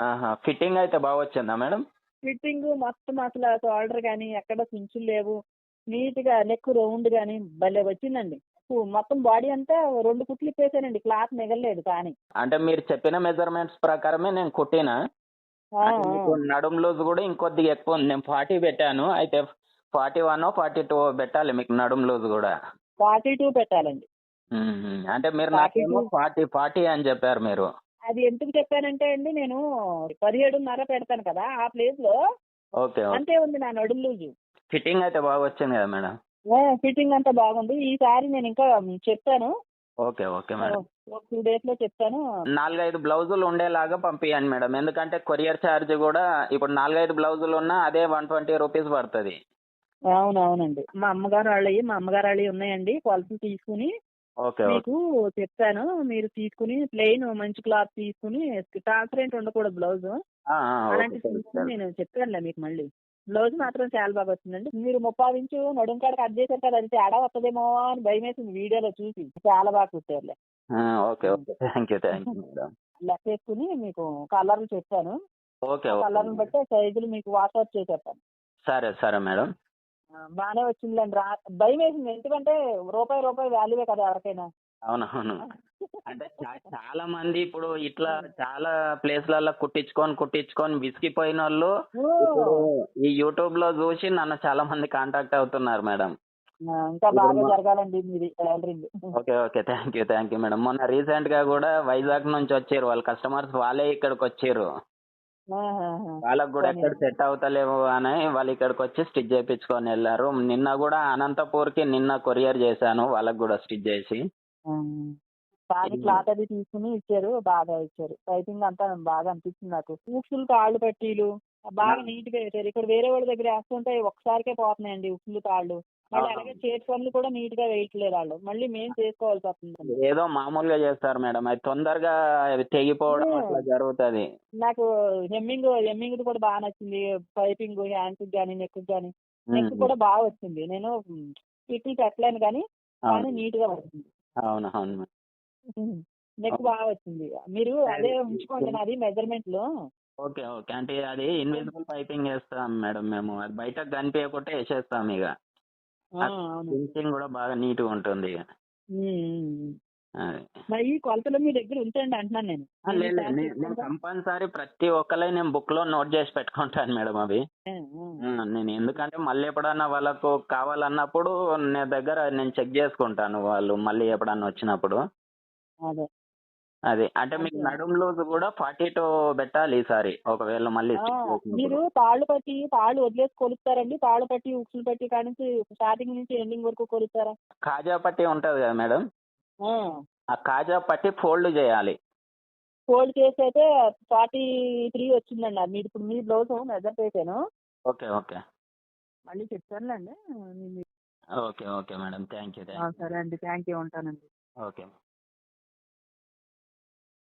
ఆహా! ఫిట్టింగ్ అయితే బాగా వచ్చిందా మేడం? ఫిట్టింగ్ మొత్తం అసలు షోల్డర్ కానీ ఎక్కడ చుంచులు లేవు. నీట్‌గా నెక్ రౌండ్ గాని భలే వచ్చిందండి. మొత్తం బాడీ అంతా 2 కుట్లు ఇప్పేసానండి. క్లాత్ మిగలలేదు కానీ. అంటే మీరు చెప్పిన మెజర్‌మెంట్స్ ప్రకారమే నేను కుట్టినా. ఆ! అంటే మీకు ఆ! నడుము లూజ్ గూడా ఇంకొద్దిగా ఎక్కువుంది. నేను 40 పెట్టాను. అయితే 41 42 పెట్టాలి మీకు నడుము లూజ్ గూడా. 42 పెట్టాలండి. హుహు. అంటే మీరు 42 నాకేమో 40, 40 అని చెప్పారు మీరు. అది ఎందుకు చెప్పానంటే అండి నేను 17.5 పెడతాను కదా! ఆ ప్లేస్‌లో ఓకే. ఓకే. అంతే ఉంది నా నడుము లూజు. ఫిట్టింగ్ అయితే బాగా వచ్చింది కదా మేడం? ఫిట్టింగ్ అంతా బాగుంది. ఈసారి నేను ఇంకా చెప్తాను. ఓకే. Okay madam. ఒక 2 డేస్‌లో చెప్తాను. 4, 5 బ్లౌజులు ఉండేలాగా పంపియండి మేడం. ఎందుకంటే కొరియర్ చార్జ్ గూడా ఇప్పుడు 4, 5 బ్లౌజులున్నా అదే రూ. 120 పడతది. అవునవునండి. మా అమ్మగారాళ్ళయి ఉన్నాయండి. కొలతలు తీసుకొని ఓకే. ఓకే. మీకు చెప్తాను. మీరు తీసుకొని ప్లెయిన్ మంచి క్లాత్ తీసుకొని ట్రాన్స్‌పరెంట్ ఉండకూడదు బ్లౌజు. ఆ! ఆ! ఓకే. అలాంటివి తెలుసు. తీసుకొని తెలుసు. నేను చెప్తానులే మీకు మళ్ళీ. బ్లౌజ్ మాత్రం చాలా బాగా వచ్చిందండి. మీరు 35 ఇంచు నడుం కాడ కట్ చేశారు కదా! అది తేడా వత్తదేమో అని భయమేసింది వీడియోలో చూసి. చాలా బాగా కుట్టారులే. ఆ! Okay. Hmm. Okay. Thank you madam. లెక్కేసుకొని మీకు కలర్లు చెప్పాను. ఓకే. ఆ ఓకే కలర్‌ని మేడం. బట్టి ఆ సైజులు మీకు వాట్సాప్ చేసేస్తాను. సరే. సరే మేడం. బానే వచ్చిందిలేండి. భయమేసింది. ఎందుకంటే రూపాయి వాల్యూవే కదా ఎవరికైనా. అవునవును. అంటే చాలా మంది ఇప్పుడు ఇట్లా చాలా ప్లేస్‌లల్ల కుట్టించుకొని విసిగిపోయినోళ్ళు ఇప్పుడు హ్మ్. ఈ యూట్యూబ్‌లో జూసి నన్ను చాలా మంది కాంటాక్ట్ అవుతున్నారు మేడం. ఇంకా ఇప్పుడు బాగా జరగాలండి మీది tailoring. Okay. Okay. Thank you madam. మొన్న రీసెంట్‌గా గూడా వైజాగ్ నుంచి వచ్చిర్రు. వాళ్ళ కస్టమర్స్ వాళ్ళే ఇక్కడికొచ్చిర్రు. ఆహాహా! వాళ్ళకి గూడా ఎక్కడ పోనీలెండి. సెట్ అవుతలేవు అని వాళ్ళు ఇక్కడికొచ్చి స్టిచ్ జేపిచ్చుకొనెళ్లారు. నిన్న గూడా అనంతపూర్‌కి కొరియర్ జేశాను వాళ్ళకి గూడా స్టిచ్ జేసి. హ్మ్. కానీ ఇది క్లాత్ అది తీసుకొని ఇచ్చారు. బాగా ఇచ్చారు. పైపింగ్ అంతా బాగా అనిపించింది నాకు. హుక్స్‌లు, తాళ్ళు పట్టీలు ఆ! బాగా నీట్‌గా ఏసారు. ఇక్కడ వేరే వాళ్ళ దగ్గర ఏస్తుంటే ఒక్కసారికే పోతున్నాయండి హుక్స్‌లు, తాళ్ళు. మళ్ళీ అలాగే అవునవును. చేతి పనులు కూడా నీట్‌గా వేయట్లేదు ఆళ్ళు. మళ్ళీ మేము చేసుకోవాల్సొస్తుందండి. ఏదో మామూలుగా జేస్తారు మేడం. అది తొందరగా అది తెగిపోవడం హ్మ్. అట్లా జరుగుతది. నాకు హెమ్మింగ్‌ది కూడా బా నచ్చింది. పైపింగ్ హ్యాండ్స్‌కి గాని, నెక్‌కి గాని. హ్మ్. నెక్ హ్మ్. కూడా బా వచ్చింది. నేను స్టిచ్‌లు పెట్టలేను గానీ, కానీ అవును. నీట్‌గా వచ్చింది. అవునవును. Neck okay. బా వచ్చింది. మీరు అది అదే ఉంచుకోండి నాది మెజర్‌మెంట్‌లు. ఓకే. ఓకే. అంటే అది ఇన్విజిబుల్ పైపింగ్ ఏస్తాం మేడం మేము. అది బయటకు కనిపియకుంటే ఏసేస్తామిగ. ఆ! అది అవునండి. ఫినిషింగ్ గూడా బాగా నీట్‌గుంటుంది. హ్మ్. హ్మ్. హ్మ్. అది. మరి ఈ కొలతలు మీ దగ్గర ఉంచండి అంటున్నాను నేను. ఆ! నేను లేదు. లేదు. ఈసారి నేను చెప్తానుగా. కంపల్సరీ ప్రతి ఒక్కళ్ళయి నేను బుక్‌లో నోట్ జేసి పెట్టుకుంటాను మేడం అవి. ఆ! ఆ! నేను ఎందుకంటే మళ్ళీ ఎప్పుడన్నా వాళ్ళకు కావాలన్నప్పుడు నేను చెక్ జేసుకుంటాను వాళ్ళు మళ్ళీ ఎప్పుడన్నా వచ్చినప్పుడు. అదే. అది. అంటే మీకు అంతే. నడుము లూజ్ గూడా 42 పెట్టాలి ఈసారి. ఒకవేళ మళ్ళీ ఆ! స్టిచ్ మీరు చేసినప్పుడు. తాళ్ళు వదిలేసి కొలుస్తారండి? తాళ్ళు పట్టి, ఉక్సులు పట్టి కాడ నుంచి స్టార్టింగ్ నుంచి ఎండింగ్ వరకు కొలుస్తారా? కాజా పట్టీ ఉంటది గదా మేడం! ఆ! ఆ కాజా పట్టీ ఫోల్డ్ జేయాలి. ఫోల్డ్ చేసైతే 43 వచ్చిందండి. అది ఇప్పుడు మీ బ్లౌజు మెజర్ పెట్టాను. ఓకే. ఓకే. మళ్ళీ చెప్తానులెండి. Okay. Okay madam. Thank you. సరే అండి. Thank you. ఉంటానండి. ఓకే.